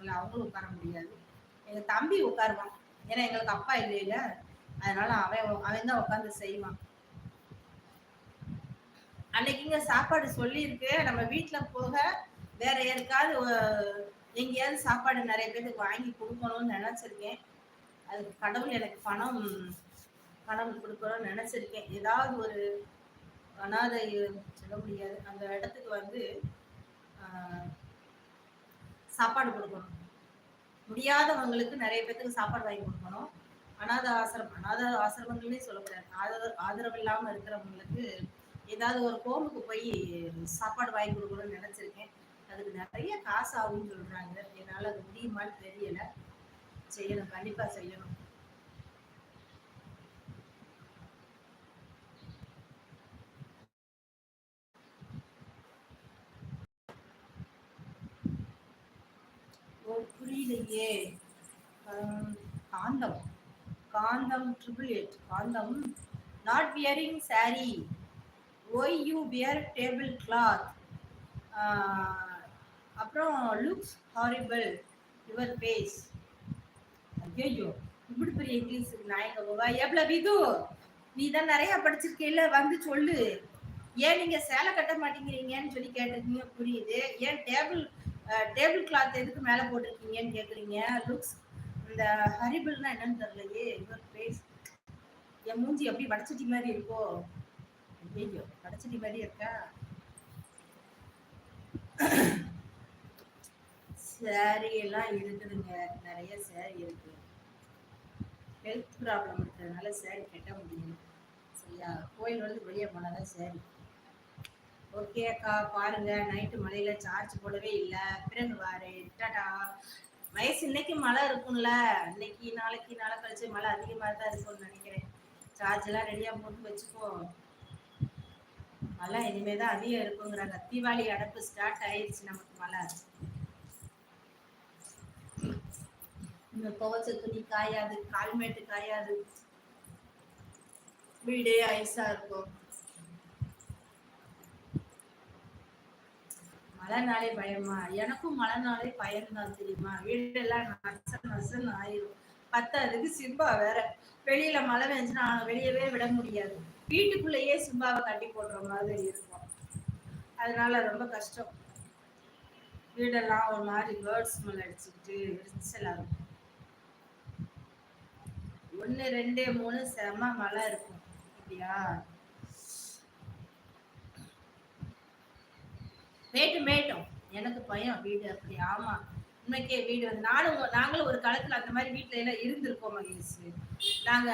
உட்காருவாங்கல்ல, அவங்களும் உட்கார முடியாது. எங்க தம்பி உட்காருவான். ஏன்னா எங்களுக்கு அப்பா இல்லையில, அதனால அவன் தான் உட்காந்து செய்வான். அன்னைக்குங்க சாப்பாடு சொல்லியிருக்கு. நம்ம வீட்ல போக வேற யாருக்காவது எங்கேயாவது சாப்பாடு நிறைய பேருக்கு வாங்கி கொடுக்கணும்னு நினைச்சிருக்கேன். அதுக்கு கடவுள் எனக்கு பணம் பணம் கொடுக்கணும்னு நினைச்சிருக்கேன். ஏதாவது ஒரு அனாதை சொல்ல முடியாது அந்த இடத்துக்கு வந்து சாப்பாடு கொடுக்கணும். முடியாதவங்களுக்கு நிறைய பேருக்கு சாப்பாடு வாங்கி கொடுக்கணும். அனாதை ஆசிரமங்களே சொல்லக்கூடாது. ஆதரவு இல்லாம இருக்கிறவங்களுக்கு ஏதாவது ஒரு ஹோமுக்கு போய் சாப்பாடு வாங்கி கொடுக்கணும்னு நினைச்சிருக்கேன். அதுக்கு நிறைய காசு ஆகும்னு சொல்றாங்க. என்னால அது முடியுமான்னு தெரியல. செய்யணும், கண்டிப்பா செய்யணும். புரியலையே. காந்தம் காந்தம் 888 காந்தம். Not wearing sorry, why you wear table cloth, அப்புறம் லுக்ஸ் ஹாரிபிள் யுவர் ஃபேஸ். ஐயோ இப்படி பெரிய இங்கிலீஷ் நான் எங்க போவா? எவ்வளவு விது, நீ தான் நிறைய படிச்சிருக்கேல்ல, வந்து சொல்லு. ஏன் நீங்க சேலை கட்ட மாட்டேங்கிறீங்கன்னு சொல்லி கேட்டிருக்கீங்க, புரியுது. ஏன் டேபிள் கிளாத் எதுக்கு மேல போட்டிருக்கீங்கன்னு கேக்குறீங்க. லுக்ஸ் இந்த ஹரிபிள்னா என்னன்னு தெரியலையே. யுவர் ஃபேஸ், என் மூஞ்சி எப்படி வடச்சட்டி மாதிரி இருக்கோ? ஐயோ வடச்சட்டி மாதிரி இருக்கா? சாரி எல்லாம் இருக்குதுங்க, நிறைய சாரி இருக்கு. ஹெல்த் ப்ராப்ளம் இருக்கிறதுனால சாரி கட்ட முடியும். சரியா, கோயில் வந்து வெளியே போனாதான் சாரி. ஓகே அக்கா, பாருங்க நைட்டு மழையில சார்ஜ் போடவே இல்லை, பிறகு வாரு. டாடா. வயசு இன்னைக்கு மழை இருக்கும்ல, இன்னைக்கு நாளைக்கு நாளை கழிச்சு மழை அதிகமாக தான் இருக்கும்னு நினைக்கிறேன். சார்ஜ் எல்லாம் ரெடியா போட்டு வச்சுக்கோ. மழை இனிமேதான் அதிகம் இருக்குங்கிறாங்க. தீபாவளி அடப்பு ஸ்டார்ட் ஆயிடுச்சு நமக்கு மழை. துவச்ச துணி காயாது, கால்மேட்டு காயாது, வீடே ஐஸா இருக்கும். மழை நாளே பயமா? எனக்கும் மழை நாளே பயம்தான் தெரியுமா. வீடெல்லாம் நசன்னு ஆயிரும். பத்தாததுக்கு சிம்பா வேற, வெளியில மழை பெஞ்சுன்னா வெளியவே விட முடியாது. வீட்டுக்குள்ளேயே சிம்பாவை கட்டி போடுற மாதிரி இருக்கும். அதனால ரொம்ப கஷ்டம். வீடெல்லாம் ஒரு மாதிரி பேர்ட்ஸ் ஸ்மெல் அடிச்சுக்கிட்டு எரிச்சலா இருக்கும். 1 2 3 செம மழை இருக்கும். அப்படியா? மேட்டும் எனக்கு பயம் வீடு. அப்படி? ஆமா, உண்மைக்கே வீடு வந்து நாங்களும் ஒரு காலத்துல அந்த மாதிரி வீட்டுல எல்லாம் இருந்திருக்கோம் மகேஷ். நாங்க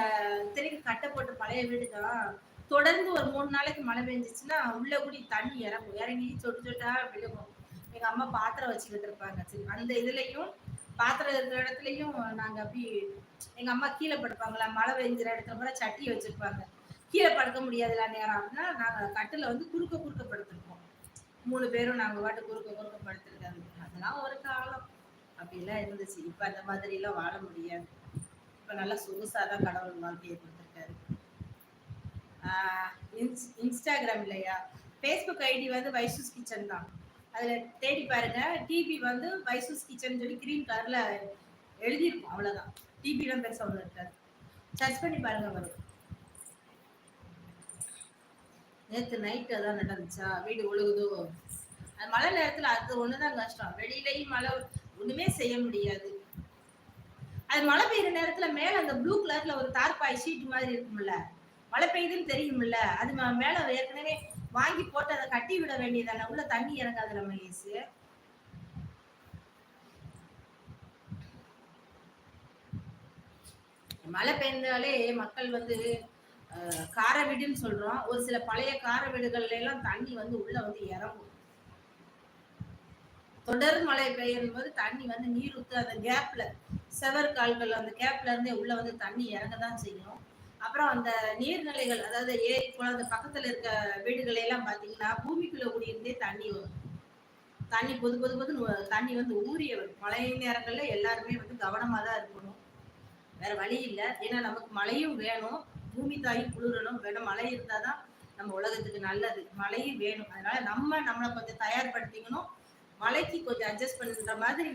திருப்பி கட்டை போட்டு பழைய வீடு தான். தொடர்ந்து ஒரு 3 நாளைக்கு மழை பெஞ்சிச்சுன்னா உள்ள கூடி தண்ணி இறங்கி சொட்டு சொட்டா விழுகும். எங்க அம்மா பாத்திரம் வச்சுக்கிட்டு இருப்பாங்க. சரி, அந்த இதுலயும் பாத்திரம் இருக்கிற இடத்துலயும் நாங்க அப்படி எங்க அம்மா கீழே படுப்பாங்களா, மழை பெஞ்சுற இடத்துல கூட சட்டியை வச்சிருப்பாங்க. கீழே படுக்க முடியாதுல நேரம் அப்படின்னா நாங்க கட்டுல வந்து குறுக்க படுத்திருப்போம். 3 பேரும் நாங்க பாட்டு குறுக்க படுத்திருக்காங்க. அதெல்லாம் ஒரு காலம். அப்படிலாம் இருந்துச்சு. இப்ப அந்த மாதிரி எல்லாம் வாழ முடியாது. இப்ப நல்லா சொகுசாதான் கடவுள் வாழ்க்கையை கொடுத்துருக்காரு. இன்ஸ்டாகிராம் இல்லையா, ஃபேஸ்புக் ஐடி வந்து வைசூஸ் கிச்சன் தான். அதுல தேடி பாருங்க. டிபி வந்து வைசூஸ் கிச்சன் சொல்லி கிரீன் கலர்ல எழுதியிருக்கும், அவ்வளவுதான். டிபி எல்லாம் பெருசா ஒண்ணு இருக்காது. சர்ச் பண்ணி பாருங்க வரும். நேத்து நைட்டு அதான் நடந்துச்சா, வீடு ஒழுகுதோ. மழை நேரத்துல அது ஒண்ணுதான் கஷ்டம். வெளியிலயும் மழை ஒண்ணுமே செய்ய முடியாது. அது மழை பெய்யுற நேரத்துல மேல அந்த ப்ளூ கலர்ல ஒரு தார்பாய் ஷீட் மாதிரி இருக்கும்ல, மழை பெய்யுதுன்னு தெரியும்ல, அது மேல ஏற்கனவே வாங்கி போட்டு அதை கட்டி விட வேண்டியதானே, உள்ள தண்ணி இறங்காதுல மகேஷ். மழை பெய்ந்தாலே மக்கள் வந்து கார வீடுன்னு சொல்றோம். ஒரு சில பழைய கார வீடுகள்ல எல்லாம் தண்ணி வந்து உள்ள வந்து இறங்கும். தொடர் மழை பெய்யும் போது தண்ணி வந்து நீர் ஊத்து அந்த கேப்ல, செவர் கால்கள் அந்த கேப்ல இருந்தே உள்ள வந்து தண்ணி இறங்கதான் செய்யும். அப்புறம் அந்த நீர்நிலைகள், அதாவது ஏரி குளம் அந்த பக்கத்துல இருக்க வீடுகளை எல்லாம் பாத்தீங்கன்னா பூமிக்குள்ள குடியிருந்தே தண்ணி வரும். தண்ணி பொது தண்ணி வந்து ஊறிய வரும். மழை நேரங்கள்ல எல்லாருமே வந்து கவனமா தான் இருக்கணும். வேற வழி இல்லை. ஏன்னா நமக்கு மழையும் வேணும், பூமி தாயும் குளிரணும் வேணும். மழை இருந்தாதான் நம்ம உலகத்துக்கு நல்லது. மழையும் வேணும். அதனால நம்மளை கொஞ்சம் தயார்படுத்திக்கணும். மழைக்கு கொஞ்சம் அட்ஜஸ்ட் பண்ணுற மாதிரி